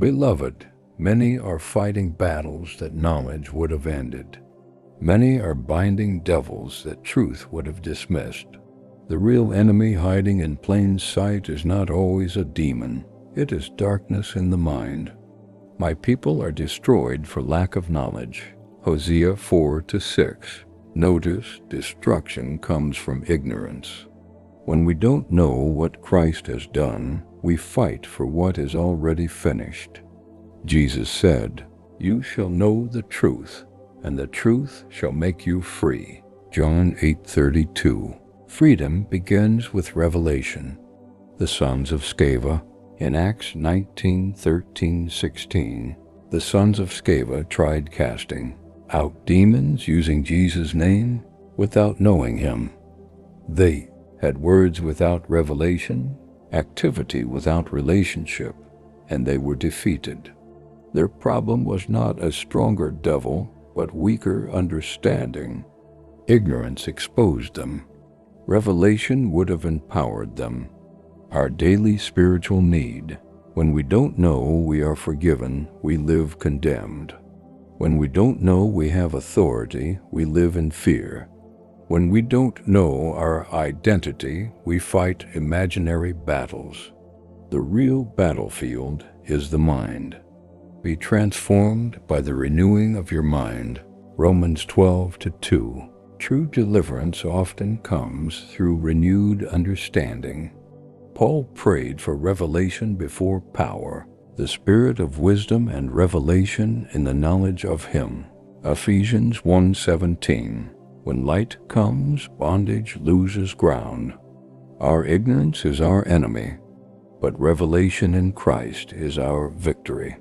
Beloved, many are fighting battles that knowledge would have ended. Many are binding devils that truth would have dismissed. The real enemy hiding in plain sight is not always a demon. It is darkness in the mind. My people are destroyed for lack of knowledge. Hosea 4-6. Notice, destruction comes from ignorance. When we don't know what Christ has done, we fight for what is already finished. Jesus said, "You shall know the truth, and the truth shall make you free." John 8:32. Freedom begins with revelation. The sons of Sceva, in Acts 19:13-16, the sons of Sceva tried casting out demons using Jesus' name without knowing him. They had words without revelation, activity without relationship, and they were defeated. Their problem was not a stronger devil, but weaker understanding. Ignorance exposed them. Revelation would have empowered them. Our daily spiritual need. When we don't know we are forgiven, we live condemned. When we don't know we have authority, we live in fear. When we don't know our identity, we fight imaginary battles. The real battlefield is the mind. Be transformed by the renewing of your mind. Romans 12:2. True deliverance often comes through renewed understanding. Paul prayed for revelation before power, the spirit of wisdom and revelation in the knowledge of him. Ephesians 1:17. When light comes, bondage loses ground. Our ignorance is our enemy, but revelation in Christ is our victory.